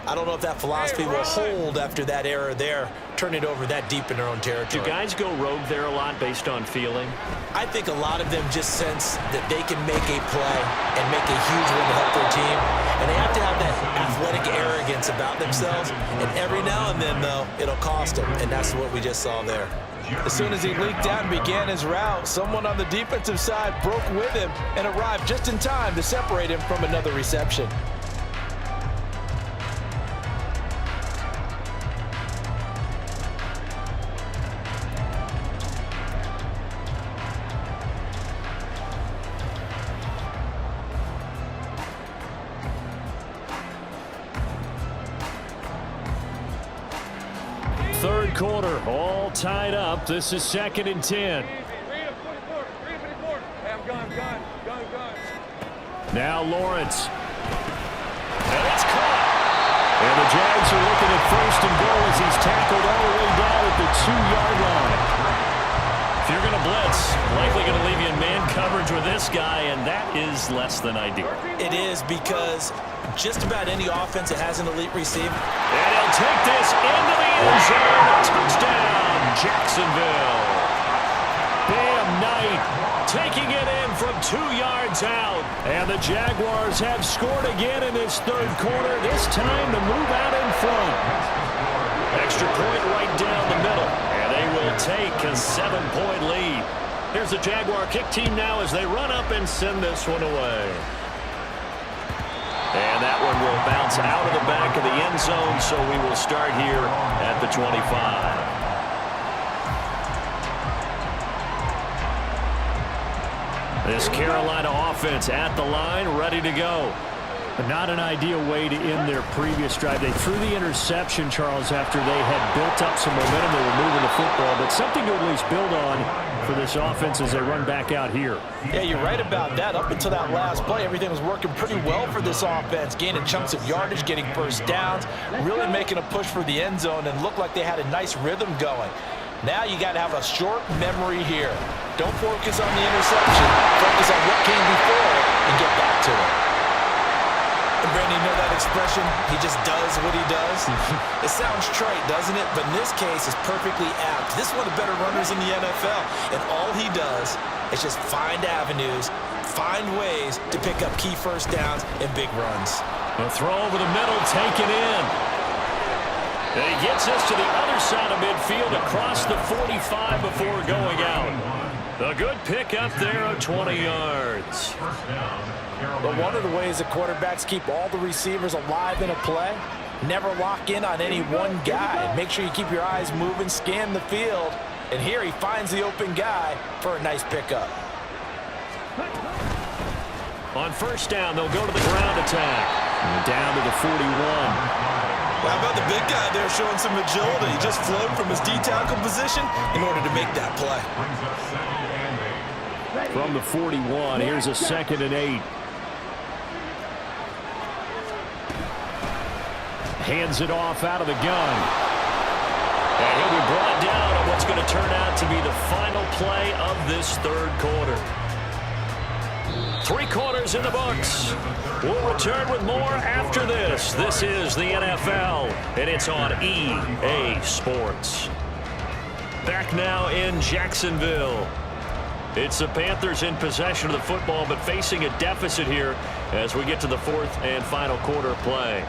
I don't know if that philosophy will hold after that error there, turn it over that deep in their own territory.
Do guys go rogue there a lot based on feeling?
I think a lot of them just sense that they can make a play and make a huge one to help their team, and they have to have that athletic arrogance about themselves, and every now and then, though, it'll cost them, and that's what we just saw there.
As soon as he leaked out and began his route, someone on the defensive side broke with him and arrived just in time to separate him from another reception.
Third quarter, all tied up. This is 2nd and 10. Now Lawrence. And it's caught. And the Jags are looking at 1st and goal as he's tackled all the way down at the 2-yard line. If you're going to blitz, likely going to leave you in man coverage with this guy, and that is less than ideal.
It is because just about any offense that has an elite receiver.
And he'll take this into the end zone. Touchdown, Jacksonville. Bam Knight taking it in from 2 yards out. And the Jaguars have scored again in this third quarter, this time to move out in front. Extra point right down the middle. And they will take a 7-point lead. Here's the Jaguar kick team now as they run up and send this one away. And that one will bounce out of the back of the end zone, so we will start here at the 25. This Carolina offense at the line, ready to go. But not an ideal way to end their previous drive. They threw the interception, Charles, after they had built up some momentum. They were moving the football, but something to at least build on for this offense as they run back out here.
Yeah, you're right about that. Up until that last play, everything was working pretty well for this offense, gaining chunks of yardage, getting first downs, really making a push for the end zone, and looked like they had a nice rhythm going. Now you got to have a short memory here. Don't focus on the interception. Focus on what came before it and get back to it. And Brandon, you know that expression? He just does what he does. It sounds trite, doesn't it? But in this case, it's perfectly apt. This is one of the better runners in the NFL. And all he does is just find avenues, find ways to pick up key first downs and big runs.
A throw over the middle, taken in. And he gets us to the other side of midfield across the 45 before going out. A good pick up there of 20 yards.
But one of the ways the quarterbacks keep all the receivers alive in a play, never lock in on any one guy. Make sure you keep your eyes moving, scan the field. And here he finds the open guy for a nice pickup.
On first down, they'll go to the ground attack. And down to the 41.
How about the big guy there showing some agility? He just flowed from his D-tackle position in order to make that play.
From the 41, here's a 2nd and 8. Hands it off out of the gun. And he'll be brought down on what's going to turn out to be the final play of this third quarter. 3 quarters in the books. We'll return with more after this. This is the NFL, and it's on EA Sports. Back now in Jacksonville. It's the Panthers in possession of the football, but facing a deficit here as we get to the 4th and final quarter play.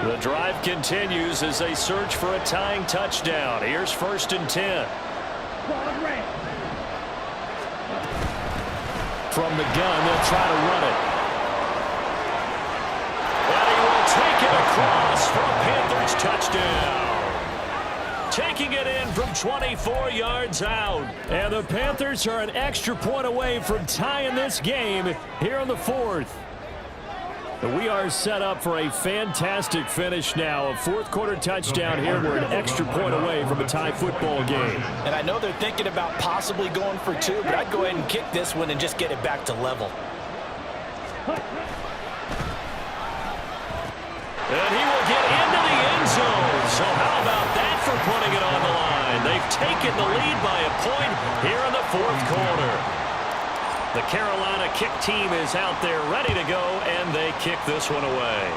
The drive continues as they search for a tying touchdown. Here's 1st and 10. From the gun, they'll try to run it. And he will take it across for a Panthers touchdown. Taking it in from 24 yards out. And the Panthers are an extra point away from tying this game here in the 4th. We are set up for a fantastic finish now. A fourth quarter touchdown here. We're an extra point away from a tie football game.
And I know they're thinking about possibly going for two, but I'd go ahead and kick this one and just get it back to level.
And he will get into the end zone. So how about that for putting it on the line? They've taken the lead by a point here in the fourth quarter. The Carolina kick team is out there ready to go, and they kick this one away.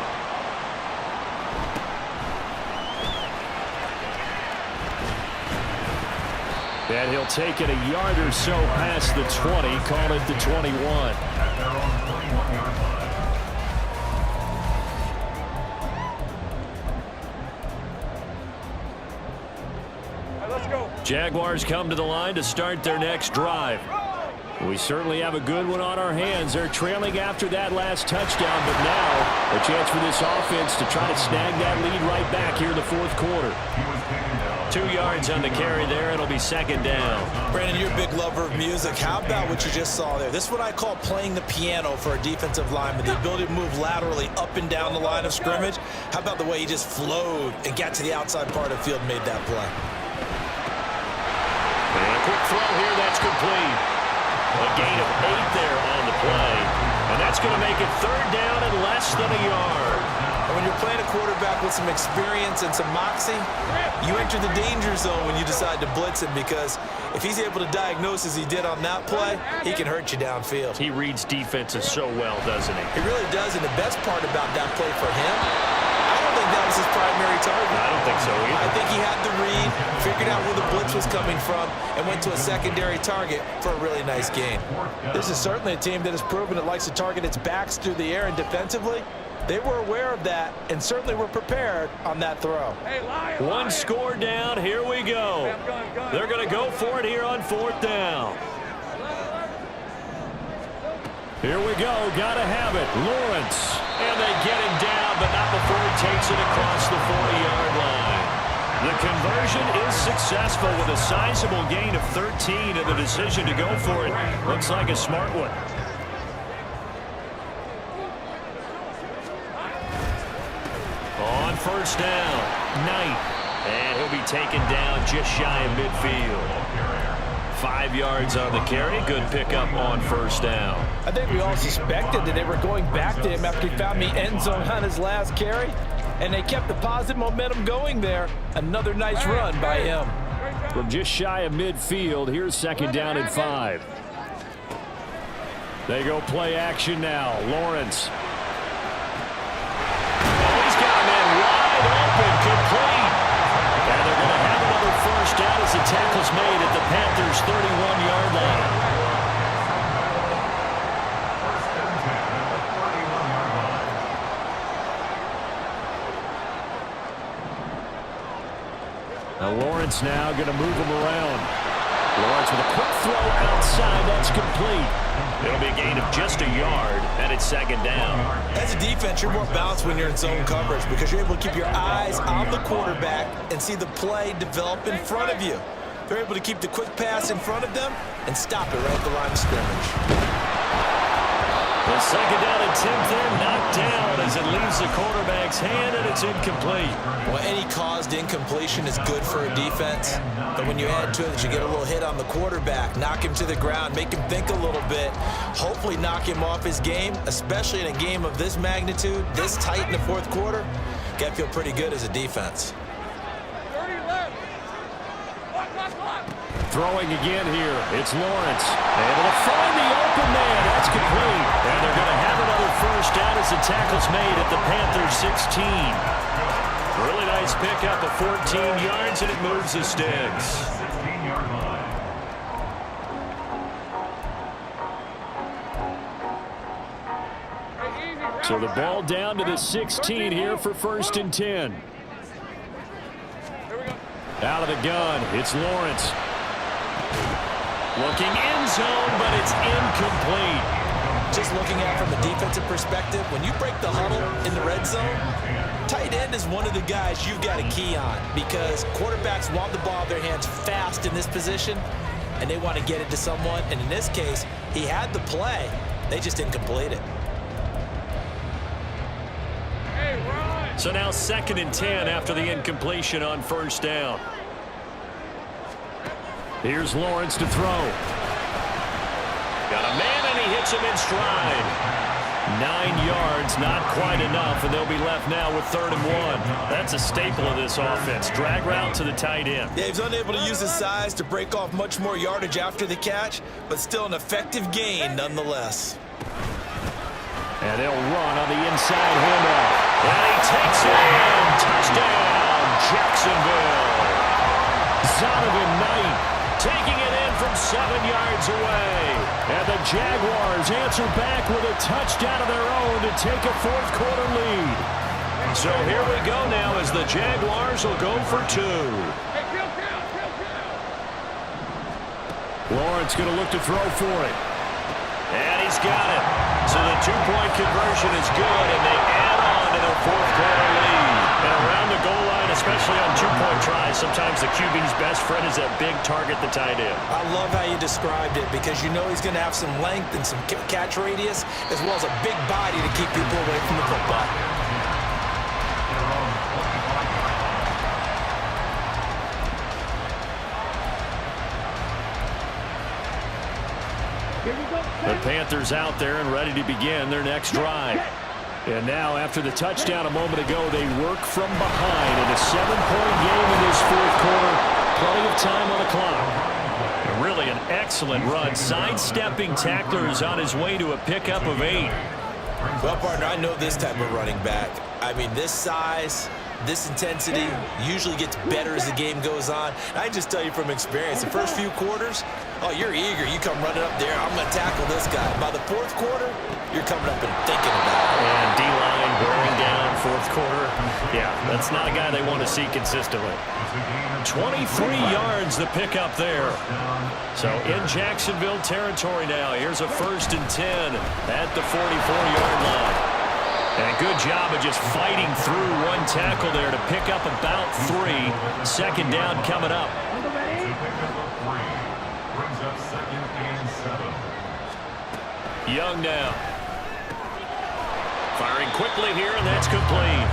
And he'll take it a yard or so past the 20, call it the 21.
At their own 21-yard line.
Let's go.
Jaguars come to the line to start their next drive. We certainly have a good one on our hands. They're trailing after that last touchdown, but now a chance for this offense to try to snag that lead right back here in the fourth quarter. 2 yards on the carry there. It'll be second down.
Brandon, you're a big lover of music. How about what you just saw there? This is what I call playing the piano for a defensive lineman, the ability to move laterally up and down the line of scrimmage. How about the way he just flowed and got to the outside part of the field and made that play?
And a quick throw here, that's complete. A gain of 8 there on the play. And that's going to make it third down and less than a yard.
And when you're playing a quarterback with some experience and some moxie, you enter the danger zone when you decide to blitz him, because if he's able to diagnose as he did on that play, he can hurt you downfield.
He reads defenses so well, doesn't he?
He really does, and the best part about that play for him, I don't think that was his primary target.
I don't think so either.
I think he had the read, figured out where the blitz was coming from, and went to a secondary target for a really nice gain.
This is certainly a team that has proven it likes to target its backs through the air, and defensively, they were aware of that and certainly were prepared on that throw.
Hey, Lion,
One score down. Here we go. They're going to go for it here on fourth down. Here we go. Got to have it. Lawrence. And they get him down, but not before he takes it across the 40-yard line. The conversion is successful with a sizable gain of 13, and the decision to go for it looks like a smart one. On first down, Knight. And he'll be taken down just shy of midfield. 5 yards on the carry. Good pickup on first down.
I think we all suspected that they were going back to him after he found the end zone on his last carry, and they kept the positive momentum going there. Another nice run by him.
From just shy of midfield, here's second down and 5. They go play action now. Lawrence. Oh, he's got a man wide open, complete. And they're going to have another first down as the tackle's made at the Panthers' 31-yard line. Now Lawrence now going to move him around. Lawrence with a quick throw outside. That's complete. It'll be a gain of just a yard, and it's second down.
As a defense, you're more balanced when you're in zone coverage because you're able to keep your eyes on the quarterback and see the play develop in front of you. They're able to keep the quick pass in front of them and stop it right at the line of scrimmage.
The second down and 10 there, knocked down as it leaves the quarterback's hand, and it's incomplete.
Well, any caused incompletion is good for a defense, but when you add to it that you get a little hit on the quarterback, knock him to the ground, make him think a little bit, hopefully knock him off his game, especially in a game of this magnitude, this tight in the fourth quarter, got to feel pretty good as a defense.
30 left.
Throwing again here, it's Lawrence. Able to find the open man. That's complete. And they're going to have another first down as the tackle's made at the Panthers' 16. Really nice pickup of 14 yards, and it moves the sticks.
16-yard line.
So the ball down to the 16 here for first and 10. Out of the gun, it's Lawrence. Looking end zone, but it's incomplete.
Just looking at it from a defensive perspective, when you break the huddle in the red zone, tight end is one of the guys you've got to key on because quarterbacks want the ball in their hands fast in this position, and they want to get it to someone. And in this case, he had the play. They just didn't complete it.
So now 2nd and 10 after the incompletion on 1st down. Here's Lawrence to throw. Got a man, and he hits him in stride. 9 yards, not quite enough, and they'll be left now with 3rd and 1. That's a staple of this offense. Drag route to the tight end.
Yeah, he's unable to use his size to break off much more yardage after the catch, but still an effective gain nonetheless.
And they'll run on the inside handoff. And he takes it in. Touchdown, Jacksonville. Zonovan Knight taking it in from 7 yards away. And the Jaguars answer back with a touchdown of their own to take a 4th quarter lead. So here we go now as the Jaguars will go for 2. Lawrence going to look to throw for it. And he's got it. So the 2-point conversion is good, and they add on to their 4th quarter lead. And around the goal line, especially on 2-point tries, sometimes the QB's best friend is that big target, the tight end. I love how you described it because you know he's going to have some length and some catch radius as well as a big body to keep people away from the football. The Panthers out there and ready to begin their next drive. And now, after the touchdown a moment ago, they work from behind in a 7-point game in this 4th quarter. Plenty of time on the clock. And really an excellent run. Sidestepping tacklers on his way to a pickup of 8.
Well, partner, I know this type of running back. I mean, this size, this intensity usually gets better as the game goes on. And I just tell you from experience, the first few quarters, oh, you're eager. You come running up there. I'm going to tackle this guy. By the 4th quarter, you're coming up and thinking about it.
And D-line wearing down 4th quarter. Yeah, that's not a guy they want to see consistently. 23 yards the pickup there. So in Jacksonville territory now. Here's a 1st and 10 at the 44-yard line. And a good job of just fighting through one tackle there to pick up about 3. 2nd down coming up. Young now. Firing quickly here, and that's complete.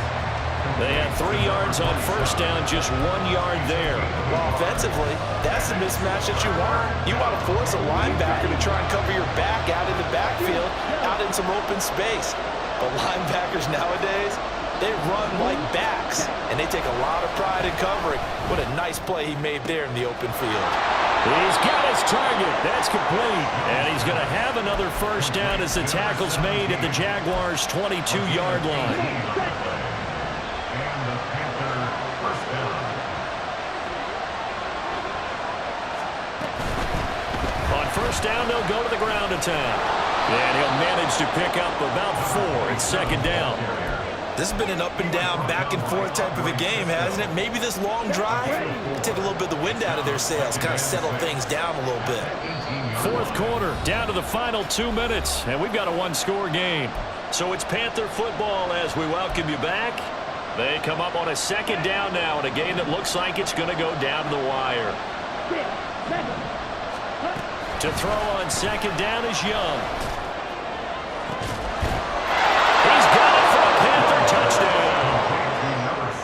They had 3 yards on 1st down, just 1 yard there.
Well, offensively, that's the mismatch that you want. You want to force a linebacker to try and cover your back out in the backfield, out in some open space. But linebackers nowadays, they run like backs, and they take a lot of pride in covering. What a nice play he made there in the open field.
He's got his target. That's complete. And he's going to have another 1st down as the tackle's made at the Jaguars' 22-yard line. On 1st down, they'll go to the ground attack. And he'll manage to pick up about 4 at 2nd down.
This has been an up-and-down, back-and-forth type of a game, hasn't it? Maybe this long drive take a little bit of the wind out of their sails, kind of settle things down a little bit.
4th quarter, down to the final 2 minutes, and we've got a 1-score game. So it's Panther football as we welcome you back. They come up on a 2nd down now in a game that looks like it's going to go down to the wire. To throw on 2nd down is Young. He's got it for a Panther touchdown.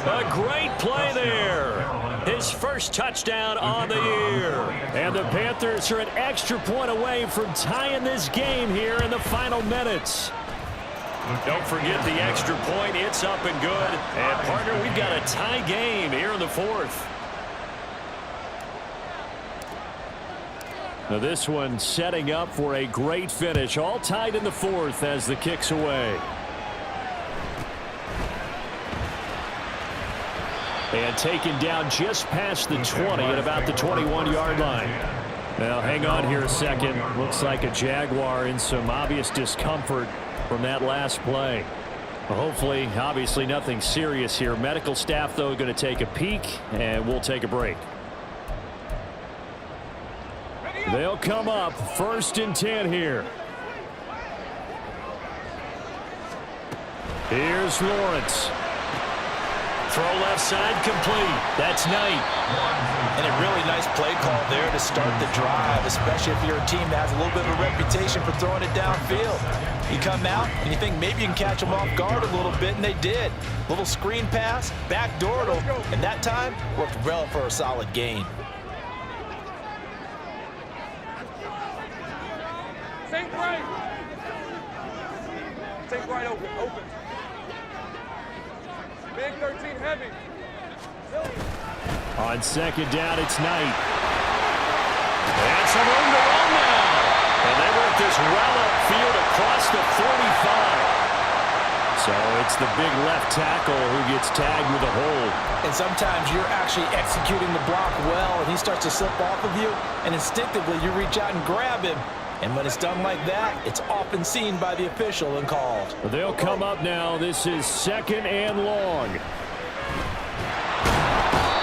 A great play there. His first touchdown on the year. And the Panthers are an extra point away from tying this game here in the final minutes. Don't forget the extra point. It's up and good. And, partner, we've got a tie game here in the 4th. Now this one setting up for a great finish. All tied in the 4th as the kick's away. And taken down just past the 20 at about the 21-yard line. Now hang on here a second. Looks like a Jaguar in some obvious discomfort from that last play. Well, hopefully, obviously nothing serious here. Medical staff, though, going to take a peek, and we'll take a break. They'll come up 1st and 10 here. Here's Lawrence. throw left side complete. That's Knight.
And a really nice play call there to start the drive, especially if you're a team that has a little bit of a reputation for throwing it downfield. You come out and you think maybe you can catch them off guard a little bit, and they did. Little screen pass, backdoored them, and that time worked well for a solid gain.
Take right. Take right open. Big 13 heavy.
On second down, it's Knight. And some room to run now. And they work this well upfield across the 45. So it's the big left tackle who gets tagged with a hold.
And sometimes you're actually executing the block well, and he starts to slip off of you, and instinctively you reach out and grab him. And when it's done like that, it's often seen by the official and called.
They'll come up now. This is 2nd and long.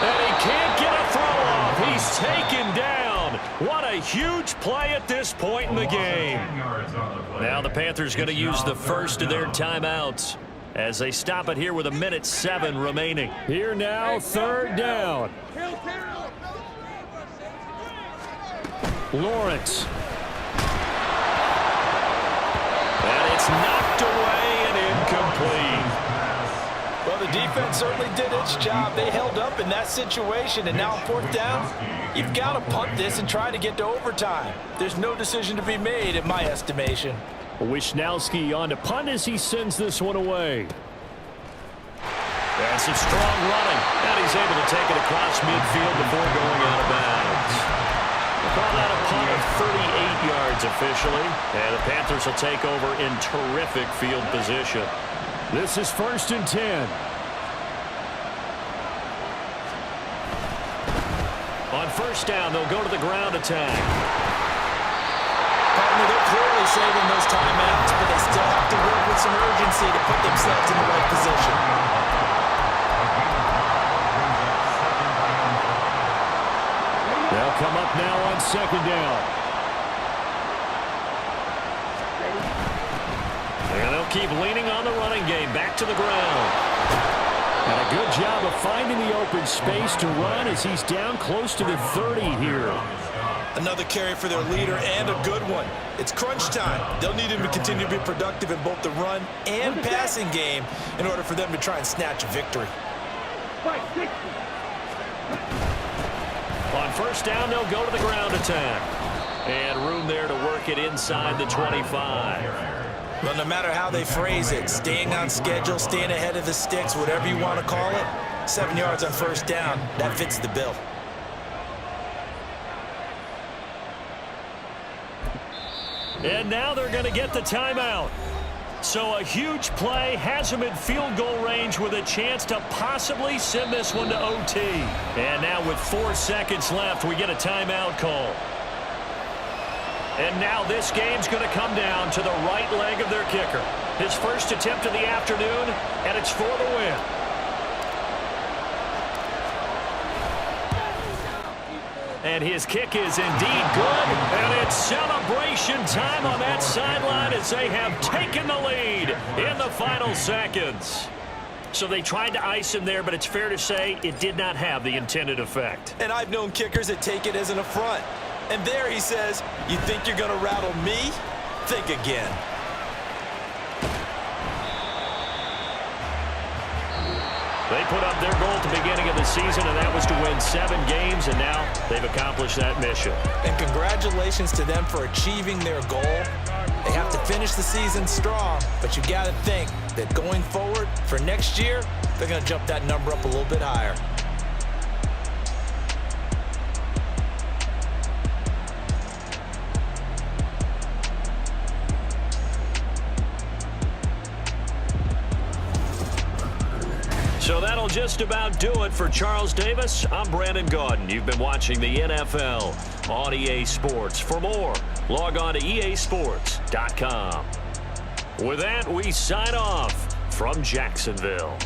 And he can't get a throw off. He's taken down. What a huge play at this point in the game. Now the Panthers going to use the first of their timeouts as they stop it here with 1:07 remaining. Here now, 3rd down. Lawrence. And it's knocked away and incomplete.
Well, the defense certainly did its job. They held up in that situation, and now on 4th down, you've got to punt this and try to get to overtime. There's no decision to be made, in my estimation.
Wisnowski on to punt as he sends this one away. And some strong running. And he's able to take it across midfield before going out of bounds. Call that a punt of 38 yards officially. And the Panthers will take over in terrific field position. This is 1st and 10. On 1st down, they'll go to the ground attack.
Partner, they're clearly saving those timeouts, but they still have to work with some urgency to put themselves in the right position.
They'll come up now on 2nd down. And they'll keep leaning on the running game. Back to the ground. And a good job of finding the open space to run as he's down close to the 30 here.
Another carry for their leader, and a good one. It's crunch time. They'll need him to continue to be productive in both the run and passing game in order for them to try and snatch a victory.
On 1st down, they'll go to the ground attack. And room there to work it inside the 25.
Well, no matter how they phrase it, staying on schedule, staying ahead of the sticks, whatever you want to call it, 7 yards on 1st down, that fits the bill.
And now they're going to get the timeout. So a huge play has them in field goal range with a chance to possibly send this one to OT. And now with 4 seconds left, we get a timeout call. And now this game's going to come down to the right leg of their kicker. His first attempt of the afternoon, and it's for the win. And his kick is indeed good. And it's celebration time on that sideline as they have taken the lead in the final seconds. So they tried to ice him there, but it's fair to say it did not have the intended effect.
And I've known kickers that take it as an affront. And there he says, you think you're going to rattle me? Think again.
They put up their goal at the beginning of the season, and that was to win 7 games, and now they've accomplished that mission.
And congratulations to them for achieving their goal. They have to finish the season strong, but you got to think that going forward for next year, they're going to jump that number up a little bit higher.
So that'll just about do it for Charles Davis. I'm Brandon Gaudin. You've been watching the NFL on EA Sports. For more, log on to easports.com. With that, we sign off from Jacksonville.